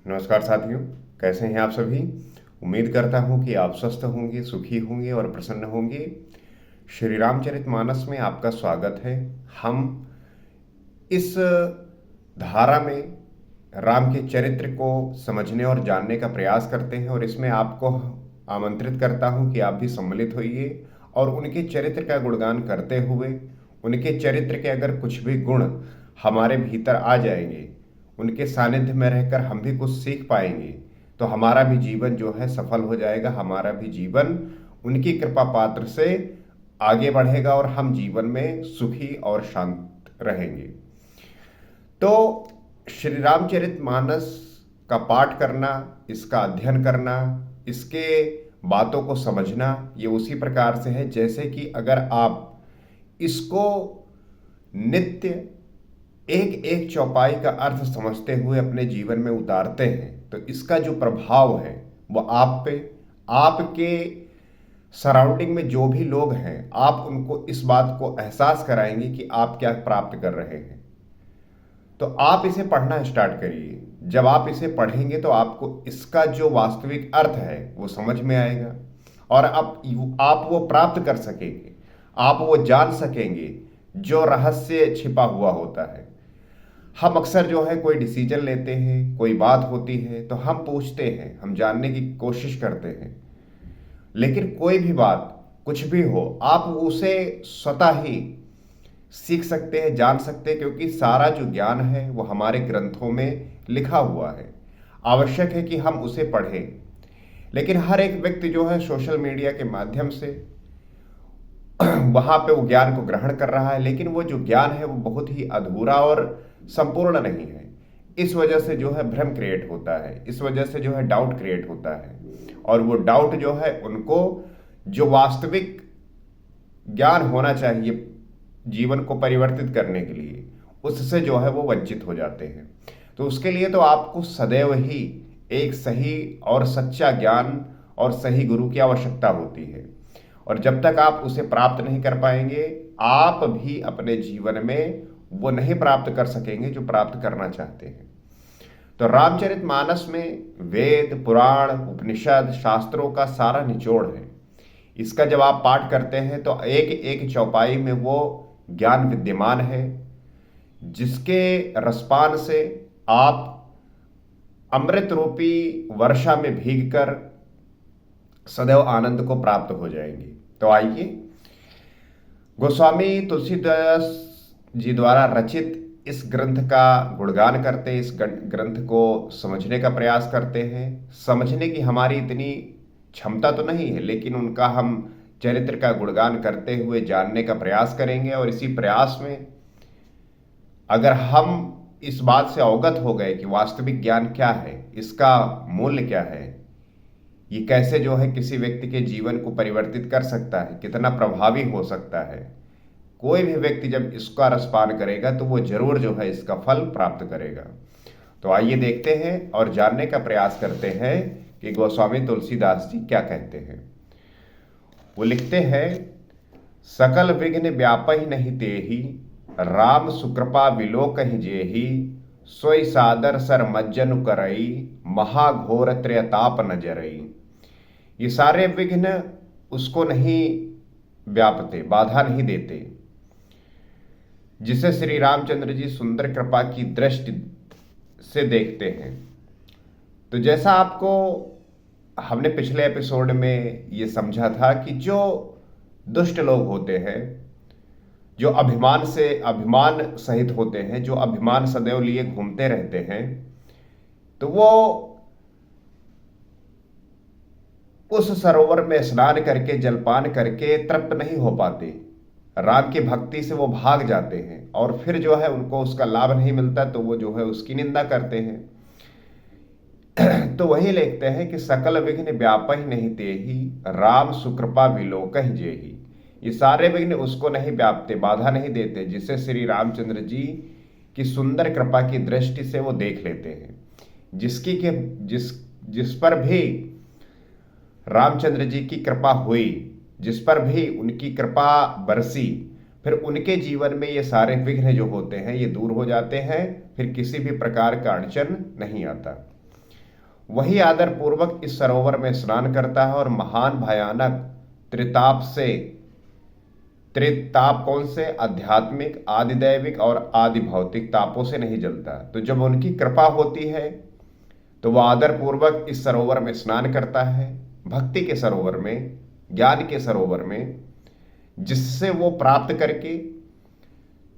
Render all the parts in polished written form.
नमस्कार साथियों, कैसे हैं आप सभी। उम्मीद करता हूं कि आप स्वस्थ होंगे, सुखी होंगे और प्रसन्न होंगे। श्री रामचरितमानस में आपका स्वागत है। हम इस धारा में राम के चरित्र को समझने और जानने का प्रयास करते हैं और इसमें आपको आमंत्रित करता हूं कि आप भी सम्मिलित होइए और उनके चरित्र का गुणगान करते हुए उनके चरित्र के अगर कुछ भी गुण हमारे भीतर आ जाएंगे, उनके सानिध्य में रहकर हम भी कुछ सीख पाएंगे, तो हमारा भी जीवन जो है सफल हो जाएगा। हमारा भी जीवन उनकी कृपा पात्र से आगे बढ़ेगा और हम जीवन में सुखी और शांत रहेंगे। तो श्री रामचरितमानस का पाठ करना, इसका अध्ययन करना, इसके बातों को समझना, ये उसी प्रकार से है जैसे कि अगर आप इसको नित्य एक एक चौपाई का अर्थ समझते हुए अपने जीवन में उतारते हैं तो इसका जो प्रभाव है वो आप पे, आपके सराउंडिंग में जो भी लोग हैं, आप उनको इस बात को एहसास कराएंगे कि आप क्या प्राप्त कर रहे हैं। तो आप इसे पढ़ना स्टार्ट करिए। जब आप इसे पढ़ेंगे तो आपको इसका जो वास्तविक अर्थ है वो समझ में आएगा और आप वो प्राप्त कर सकेंगे, आप वो जान सकेंगे जो रहस्य छिपा हुआ होता है। हम अक्सर जो है कोई डिसीजन लेते हैं, कोई बात होती है तो हम पूछते हैं, हम जानने की कोशिश करते हैं, लेकिन कोई भी बात कुछ भी हो आप उसे स्वतः ही सीख सकते हैं, जान सकते हैं, क्योंकि सारा जो ज्ञान है वो हमारे ग्रंथों में लिखा हुआ है। आवश्यक है कि हम उसे पढ़ें। लेकिन हर एक व्यक्ति जो है सोशल मीडिया के माध्यम से वहां पे वो ज्ञान को ग्रहण कर रहा है, लेकिन वो जो ज्ञान है वो बहुत ही अधूरा और संपूर्ण नहीं है। इस वजह से जो है भ्रम क्रिएट होता है, इस वजह से जो है डाउट क्रिएट होता है और वो डाउट जो है उनको जो वास्तविक ज्ञान होना चाहिए जीवन को परिवर्तित करने के लिए, उससे जो है वो वंचित हो जाते हैं। तो उसके लिए तो आपको सदैव ही एक सही और सच्चा ज्ञान और सही गुरु की आवश्यकता होती है और जब तक आप उसे प्राप्त नहीं कर पाएंगे आप भी अपने जीवन में वो नहीं प्राप्त कर सकेंगे जो प्राप्त करना चाहते हैं। तो रामचरितमानस में वेद, पुराण, उपनिषद, शास्त्रों का सारा निचोड़ है। इसका जब आप पाठ करते हैं तो एक एक चौपाई में वो ज्ञान विद्यमान है जिसके रसपान से आप अमृत रूपी वर्षा में भीगकर सदैव आनंद को प्राप्त हो जाएंगे। तो आइए गोस्वामी तुलसीदास जी द्वारा रचित इस ग्रंथ का गुणगान करते हैं, इस ग्रंथ को समझने का प्रयास करते हैं। समझने की हमारी इतनी क्षमता तो नहीं है, लेकिन उनका हम चरित्र का गुणगान करते हुए जानने का प्रयास करेंगे और इसी प्रयास में अगर हम इस बात से अवगत हो गए कि वास्तविक ज्ञान क्या है, इसका मूल्य क्या है, ये कैसे जो है किसी व्यक्ति के जीवन को परिवर्तित कर सकता है, कितना प्रभावी हो सकता है, कोई भी व्यक्ति जब इसका रसपान करेगा तो वो जरूर जो है इसका फल प्राप्त करेगा। तो आइए देखते हैं और जानने का प्रयास करते हैं कि गोस्वामी तुलसीदास जी क्या कहते हैं। वो लिखते हैं, सकल विघ्न व्यापहि नहीं तेहि, राम सुकृपा विलोकहि जेहि, सोई सादर सर मज्जन करई, महाघोर त्रयताप न जरई। ये सारे विघ्न उसको नहीं व्यापते, बाधा नहीं देते, जिसे श्री रामचंद्र जी सुंदर कृपा की दृष्टि से देखते हैं। तो जैसा आपको हमने पिछले एपिसोड में ये समझा था कि जो दुष्ट लोग होते हैं, जो अभिमान सहित होते हैं, जो अभिमान सदैव लिए घूमते रहते हैं, तो वो उस सरोवर में स्नान करके जलपान करके तृप्त नहीं हो पाते। राम की भक्ति से वो भाग जाते हैं और फिर जो है उनको उसका लाभ नहीं मिलता तो वो जो है उसकी निंदा करते हैं। तो वही लिखते हैं कि सकल विघ्न व्यापहि नहीं तेहि, राम सुकृपा विलोकहि जेहि। ये सारे विघ्न उसको नहीं व्यापते, बाधा नहीं देते, जिसे श्री रामचंद्र जी की सुंदर कृपा की दृष्टि से वो देख लेते हैं। जिस पर भी रामचंद्र जी की कृपा हुई, जिस पर भी उनकी कृपा बरसी, फिर उनके जीवन में ये सारे विघ्न जो होते हैं ये दूर हो जाते हैं, फिर किसी भी प्रकार का अड़चन नहीं आता। वही आदर पूर्वक इस सरोवर में स्नान करता है और महान भयानक त्रिताप से, त्रिताप कौन से, आध्यात्मिक, आदिदैविक और आदि भौतिक तापों से नहीं जलता। तो जब उनकी कृपा होती है तो वह आदर पूर्वक इस सरोवर में स्नान करता है, भक्ति के सरोवर में, ज्ञान के सरोवर में, जिससे वो प्राप्त करके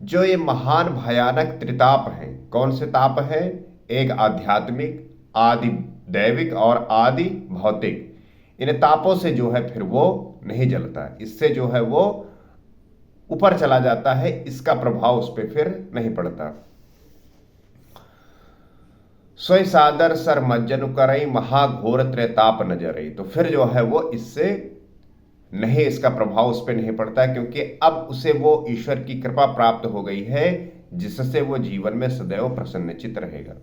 जो ये महान भयानक त्रिताप हैं, कौन से ताप हैं, एक आध्यात्मिक, आदि दैविक और आदि भौतिक, इन तापों से जो है फिर वो नहीं जलता, इससे जो है वो ऊपर चला जाता है, इसका प्रभाव उस पर फिर नहीं पड़ता। सोई सादर सर मज्जनु करई महाघोर त्रेताप नजरई। तो फिर जो है वो इससे नहीं, इसका प्रभाव उस पर नहीं पड़ता, क्योंकि अब उसे वो ईश्वर की कृपा प्राप्त हो गई है, जिससे वो जीवन में सदैव प्रसन्नचित रहेगा।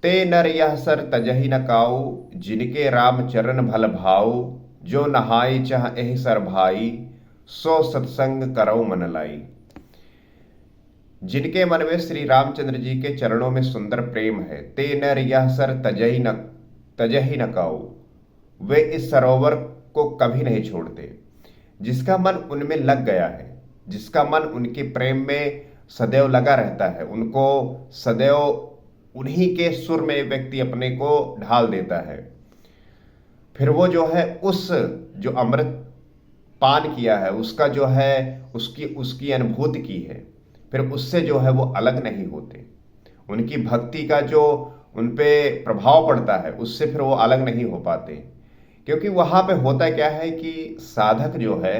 ते नर यह सर तजहि न काऊ, जिनके राम चरण भल भाऊ, जो नहाई चाह एहि सर भाई, सो सत्संग करौ मन लाई। जिनके मन में श्री रामचंद्र जी के चरणों में सुंदर प्रेम है, ते नर यह सर तजहि न काऊ, वे इस सरोवर को कभी नहीं छोड़ते। जिसका मन उनमें लग गया है, जिसका मन उनके प्रेम में सदैव लगा रहता है, उनको सदैव उन्हीं के सुर में व्यक्ति अपने को ढाल देता है, फिर वो जो है उस जो अमृत पान किया है उसका जो है उसकी अनुभूति की है, फिर उससे जो है वो अलग नहीं होते। उनकी भक्ति का जो उन पे प्रभाव पड़ता है उससे फिर वो अलग नहीं हो पाते, क्योंकि वहाँ पे होता क्या है कि साधक जो है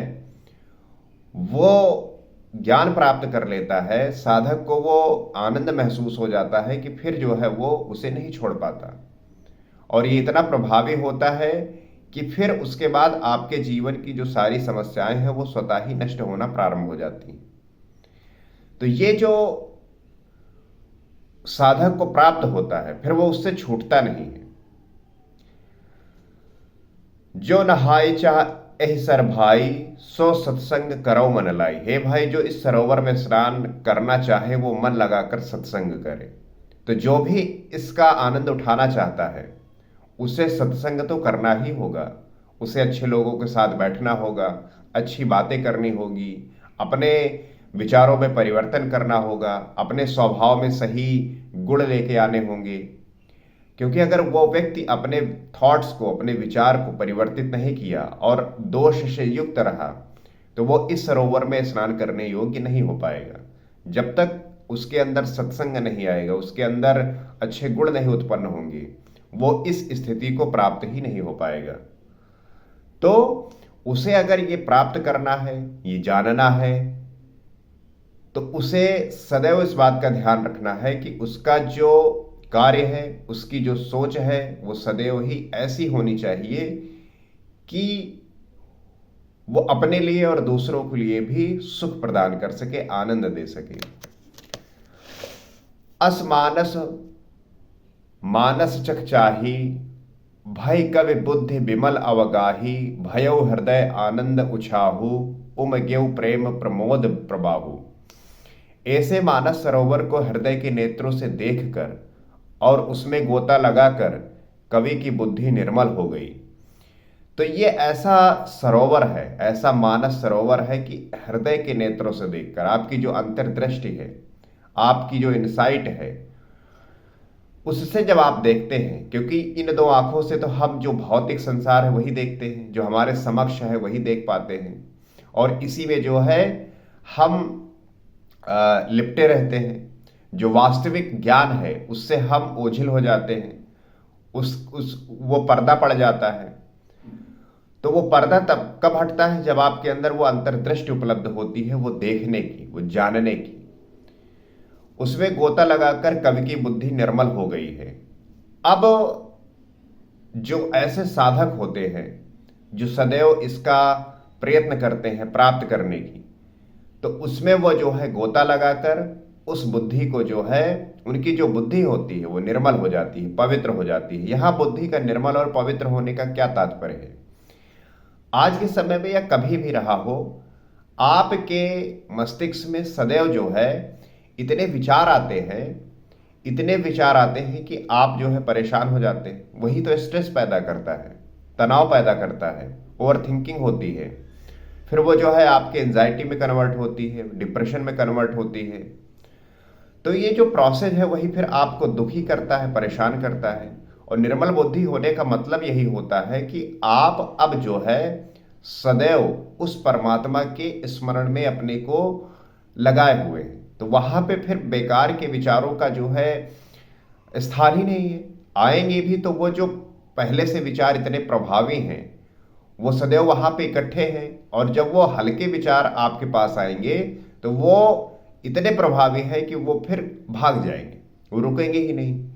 वो ज्ञान प्राप्त कर लेता है, साधक को वो आनंद महसूस हो जाता है कि फिर जो है वो उसे नहीं छोड़ पाता, और ये इतना प्रभावी होता है कि फिर उसके बाद आपके जीवन की जो सारी समस्याएं हैं वो स्वतः ही नष्ट होना प्रारंभ हो जाती हैं। तो ये जो साधक को प्राप्त होता है फिर वो उससे छूटता नहीं है। जो नहाय चाह एहि सर भाई, सो सत्संग करो मन लाई। हे भाई, जो इस सरोवर में स्नान करना चाहे वो मन लगाकर सत्संग करे। तो जो भी इसका आनंद उठाना चाहता है उसे सत्संग तो करना ही होगा, उसे अच्छे लोगों के साथ बैठना होगा, अच्छी बातें करनी होगी, अपने विचारों में परिवर्तन करना होगा, अपने स्वभाव में सही गुण लेके आने होंगे। क्योंकि अगर वो व्यक्ति अपने थॉट्स को, अपने विचार को परिवर्तित नहीं किया और दोष से युक्त रहा तो वो इस सरोवर में स्नान करने योग्य नहीं हो पाएगा। जब तक उसके अंदर सत्संग नहीं आएगा, उसके अंदर अच्छे गुण नहीं उत्पन्न होंगे, वो इस स्थिति को प्राप्त ही नहीं हो पाएगा। तो उसे अगर ये प्राप्त करना है, ये जानना है, तो उसे सदैव इस बात का ध्यान रखना है कि उसका जो कार्य है, उसकी जो सोच है वो सदैव ही ऐसी होनी चाहिए कि वो अपने लिए और दूसरों के लिए भी सुख प्रदान कर सके, आनंद दे सके। असमानस मानस चखचाही, भय कवि बुद्धि विमल अवगाही, भयो हृदय आनंद उछाहू, उमगेव प्रेम प्रमोद प्रबाहू। ऐसे मानस सरोवर को हृदय के नेत्रों से देखकर और उसमें गोता लगाकर कवि की बुद्धि निर्मल हो गई। तो ये ऐसा सरोवर है, ऐसा मानस सरोवर है कि हृदय के नेत्रों से देखकर आपकी जो अंतर्दृष्टि है, आपकी जो इनसाइट है, उससे जब आप देखते हैं, क्योंकि इन दो आंखों से तो हम जो भौतिक संसार है वही देखते हैं, जो हमारे समक्ष है वही देख पाते हैं, और इसी में जो है हम लिपटे रहते हैं। जो वास्तविक ज्ञान है उससे हम ओझिल हो जाते हैं, वो पर्दा पड़ जाता है। तो वो पर्दा तब कब हटता है, जब आपके अंदर वो अंतर्दृष्टि उपलब्ध होती है, वो देखने की, वो जानने की। उसमें गोता लगाकर कवि की बुद्धि निर्मल हो गई है। अब जो ऐसे साधक होते हैं जो सदैव इसका प्रयत्न करते हैं प्राप्त करने की, तो उसमें वो जो है गोता लगाकर उस बुद्धि को जो है, उनकी जो बुद्धि होती है वो निर्मल हो जाती है, पवित्र हो जाती है। यहां बुद्धि का निर्मल और पवित्र होने का क्या तात्पर्य है? आज के समय में या कभी भी रहा हो, आपके मस्तिष्क में सदैव जो है इतने विचार आते हैं, इतने विचार आते हैं कि आप जो है परेशान हो जाते हैं। वही तो स्ट्रेस पैदा करता है, तनाव पैदा करता है, ओवर थिंकिंग होती है, फिर वो जो है आपके एंजाइटी में कन्वर्ट होती है, डिप्रेशन में कन्वर्ट होती है। तो ये जो प्रोसेस है वही फिर आपको दुखी करता है, परेशान करता है। और निर्मल बुद्धि होने का मतलब यही होता है कि आप अब जो है सदैव उस परमात्मा के स्मरण में अपने को लगाए हुए हैं। तो वहां पे फिर बेकार के विचारों का जो है स्थान ही नहीं है। आएंगे भी तो वो जो पहले से विचार इतने प्रभावी हैं वो सदैव वहां पे इकट्ठे हैं, और जब वो हल्के विचार आपके पास आएंगे तो वो इतने प्रभावी है कि वो फिर भाग जाएंगे, वो रुकेंगे ही नहीं।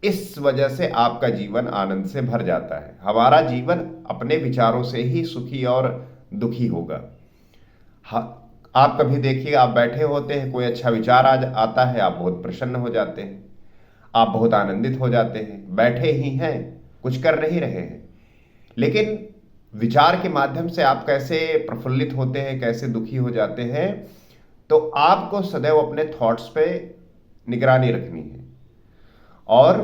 इस वजह से आपका जीवन आनंद से भर जाता है। हमारा जीवन अपने विचारों से ही सुखी और दुखी होगा। आप कभी देखिए, आप बैठे होते हैं, कोई अच्छा विचार आज आता है, आप बहुत प्रसन्न हो जाते हैं, आप बहुत आनंदित हो जाते हैं। बैठे ही हैं, कुछ कर नहीं रहे हैं, लेकिन विचार के माध्यम से आप कैसे प्रफुल्लित होते हैं, कैसे दुखी हो जाते हैं। तो आपको सदैव अपने थॉट्स पे निगरानी रखनी है। और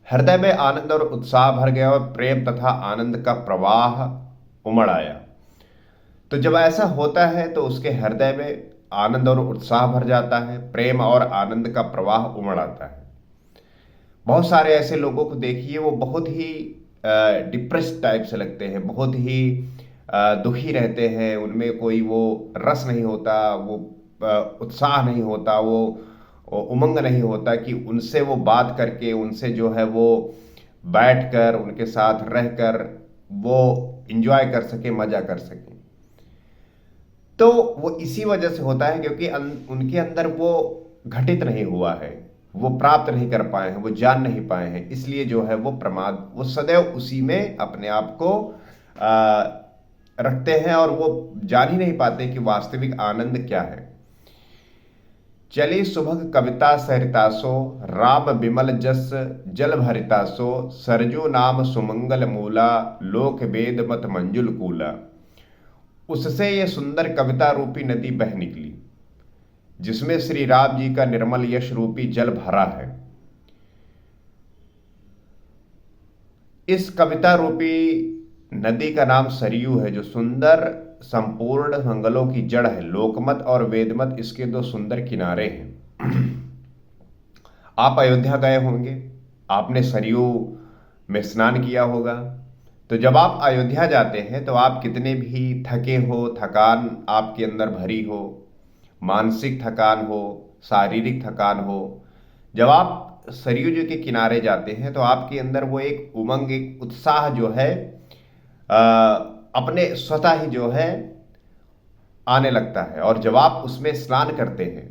हृदय में आनंद और उत्साह भर गया और प्रेम तथा आनंद का प्रवाह उमड़ आया। तो जब ऐसा होता है तो उसके हृदय में आनंद और उत्साह भर जाता है, प्रेम और आनंद का प्रवाह उमड़ आता है। बहुत सारे ऐसे लोगों को देखिए, वो बहुत ही डिप्रेस्ड टाइप से लगते हैं, बहुत ही दुखी रहते हैं, उनमें कोई वो रस नहीं होता, वो उत्साह नहीं होता, वो उमंग नहीं होता कि उनसे वो बात करके, उनसे जो है वो बैठकर, उनके साथ रहकर वो इंजॉय कर सके, मजा कर सके। तो वो इसी वजह से होता है क्योंकि उनके अंदर वो घटित नहीं हुआ है, वो प्राप्त नहीं कर पाए हैं, वो जान नहीं पाए हैं। इसलिए जो है वो प्रमाद, वो सदैव उसी में अपने आप को रखते हैं और वो जान ही नहीं पाते कि वास्तविक आनंद क्या है। चली सुभग कविता सरितासो, राम विमल जस जल भरितासो, सरजू नाम सुमंगल मूला, लोक वेद मत मंजुल कूला। उससे ये सुंदर कविता रूपी नदी बह निकली, जिसमें श्री राम जी का निर्मल यश रूपी जल भरा है। इस कविता रूपी नदी का नाम सरयू है, जो सुंदर संपूर्ण मंगलों की जड़ है। लोकमत और वेदमत इसके दो सुंदर किनारे हैं। आप अयोध्या गए होंगे, आपने सरयू में स्नान किया होगा। तो जब आप अयोध्या जाते हैं तो आप कितने भी थके हो, थकान आपके अंदर भरी हो, मानसिक थकान हो, शारीरिक थकान हो, जब आप सरयू जी के किनारे जाते हैं तो आपके अंदर वो एक उमंग, एक उत्साह जो है अपने स्वतः ही जो है आने लगता है। और जब आप उसमें स्नान करते हैं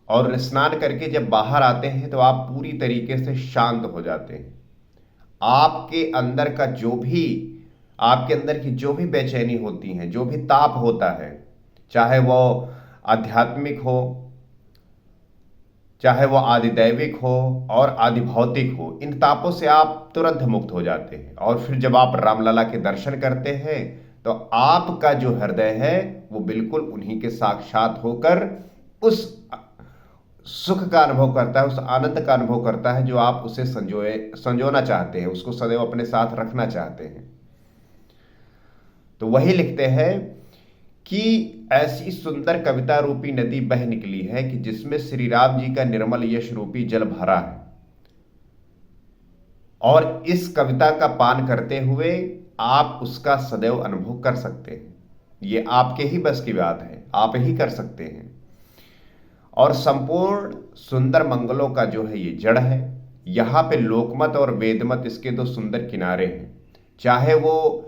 और स्नान करके जब बाहर आते हैं तो आप पूरी तरीके से शांत हो जाते हैं। आपके अंदर का जो भी, आपके अंदर की जो भी बेचैनी होती है, जो भी ताप होता है, चाहे वो आध्यात्मिक हो, चाहे वो आदिदैविक हो और आदि भौतिक हो, इन तापों से आप तुरंत मुक्त हो जाते हैं। और फिर जब आप रामलला के दर्शन करते हैं तो आपका जो हृदय है वो बिल्कुल उन्हीं के साक्षात होकर उस सुख का अनुभव करता है, उस आनंद का अनुभव करता है जो आप उसे संजोना चाहते हैं, उसको सदैव अपने साथ रखना चाहते हैं। तो वही लिखते हैं कि ऐसी सुंदर कविता रूपी नदी बह निकली है कि जिसमें श्री राम जी का निर्मल यश रूपी जल भरा है। और इस कविता का पान करते हुए आप उसका सदैव अनुभव कर सकते हैं। ये आपके ही बस की बात है, आप ही कर सकते हैं। और संपूर्ण सुंदर मंगलों का जो है ये जड़ है। यहां पे लोकमत और वेदमत इसके दो सुंदर किनारे हैं। चाहे वो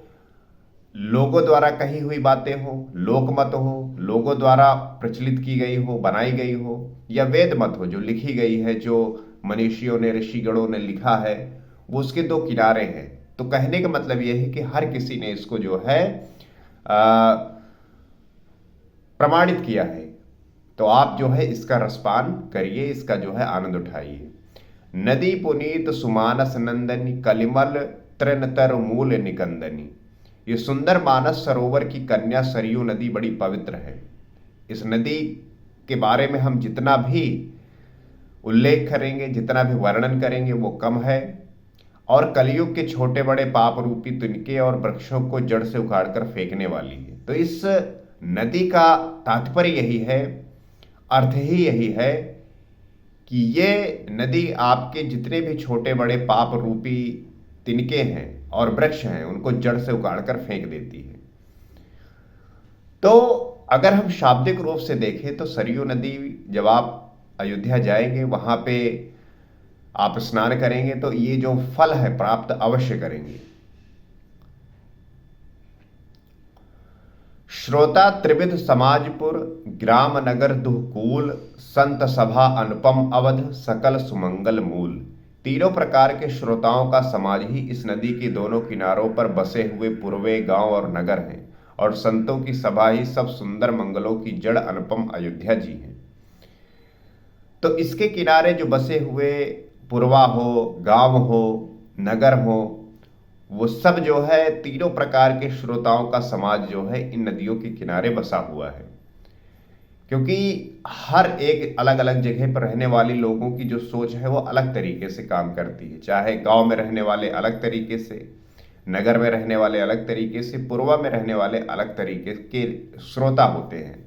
लोगों द्वारा कही हुई बातें हो, लोकमत हो, लोगों द्वारा प्रचलित की गई हो, बनाई गई हो, या वेदमत हो जो लिखी गई है, जो मनीषियों ने, ऋषिगणों ने लिखा है, वो उसके दो किनारे हैं। तो कहने का मतलब यह है कि हर किसी ने इसको जो है प्रमाणित किया है। तो आप जो है इसका रसपान करिए, इसका जो है आनंद उठाइए। नदी पुनीत सुमानस नंदनी, कलिमल तृणतर मूल निकंदनी। ये सुंदर मानस सरोवर की कन्या सरयू नदी बड़ी पवित्र है। इस नदी के बारे में हम जितना भी उल्लेख करेंगे, जितना भी वर्णन करेंगे वो कम है। और कलयुग के छोटे बड़े पाप रूपी तिनके और वृक्षों को जड़ से उखाड़कर फेंकने वाली है। तो इस नदी का तात्पर्य यही है, अर्थ ही यही है कि ये नदी आपके जितने भी छोटे बड़े पाप रूपी तिनके हैं और वृक्ष हैं उनको जड़ से उखाड़कर फेंक देती है। तो अगर हम शाब्दिक रूप से देखें तो सरयू नदी, जब आप अयोध्या जाएंगे वहां पे आप स्नान करेंगे तो ये जो फल है प्राप्त अवश्य करेंगे। श्रोता त्रिविध समाजपुर ग्राम नगर दुहकूल संत सभा अनुपम अवध सकल सुमंगल मूल। तीनों प्रकार के श्रोताओं का समाज ही इस नदी के दोनों किनारों पर बसे हुए पूर्वे गांव और नगर हैं, और संतों की सभा ही सब सुंदर मंगलों की जड़ अनुपम अयोध्या जी हैं। तो इसके किनारे जो बसे हुए पुरवा हो, गांव हो, नगर हो, वो सब जो है तीनों प्रकार के श्रोताओं का समाज जो है इन नदियों के किनारे बसा हुआ है। क्योंकि हर एक अलग अलग जगह पर रहने वाले लोगों की जो सोच है वो अलग तरीके से काम करती है। चाहे गांव में रहने वाले अलग तरीके से, नगर में रहने वाले अलग तरीके से, पूर्वा में रहने वाले अलग तरीके के श्रोता होते हैं,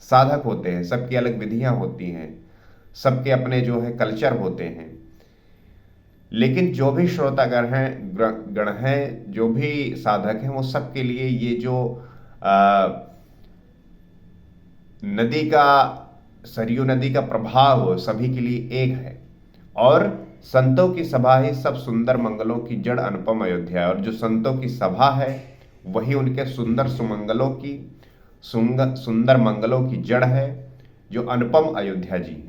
साधक होते हैं, सबकी अलग विधियां होती हैं, सबके अपने जो है कल्चर होते हैं। लेकिन जो भी श्रोतागण हैं, गण हैं, जो भी साधक हैं, वो सबके लिए ये जो नदी का, सरयू नदी का प्रभाव हो सभी के लिए एक है। और संतों की सभा ही सब सुंदर मंगलों की जड़ अनुपम अयोध्या है। और जो संतों की सभा है वही उनके सुंदर सुमंगलों की, सुंदर मंगलों की जड़ है, जो अनुपम अयोध्या जी हैं।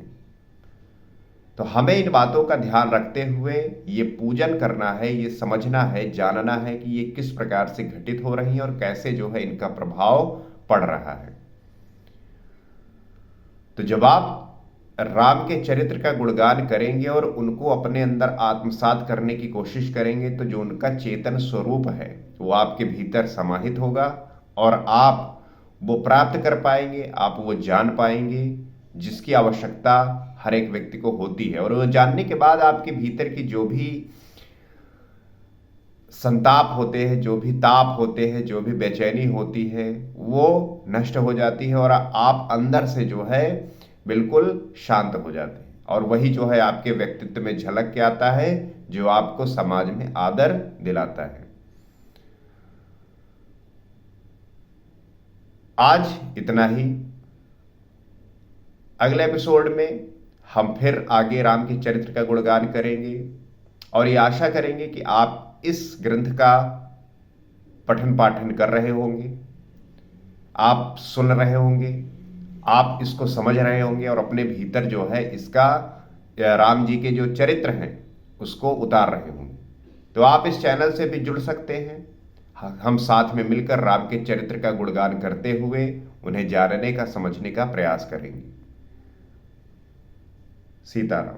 तो हमें इन बातों का ध्यान रखते हुए ये पूजन करना है, ये समझना है, जानना है कि ये किस प्रकार से घटित हो रही हैं और कैसे जो है इनका प्रभाव पड़ रहा है। तो जब आप राम के चरित्र का गुणगान करेंगे और उनको अपने अंदर आत्मसात करने की कोशिश करेंगे तो जो उनका चेतन स्वरूप है वो आपके भीतर समाहित होगा और आप वो प्राप्त कर पाएंगे, आप वो जान पाएंगे जिसकी आवश्यकता हर एक व्यक्ति को होती है। और वो जानने के बाद आपके भीतर की जो भी संताप होते हैं, जो भी ताप होते हैं, जो भी बेचैनी होती है, वो नष्ट हो जाती है और आप अंदर से जो है बिल्कुल शांत हो जाते हैं। और वही जो है आपके व्यक्तित्व में झलक के आता है, जो आपको समाज में आदर दिलाता है। आज इतना ही। अगले एपिसोड में हम फिर आगे राम के चरित्र का गुणगान करेंगे और ये आशा करेंगे कि आप इस ग्रंथ का पठन पाठन कर रहे होंगे, आप सुन रहे होंगे, आप इसको समझ रहे होंगे और अपने भीतर जो है इसका, राम जी के जो चरित्र हैं उसको उतार रहे होंगे। तो आप इस चैनल से भी जुड़ सकते हैं। हम साथ में मिलकर राम के चरित्र का गुणगान करते हुए उन्हें जानने का, समझने का प्रयास करेंगे। सीताराम।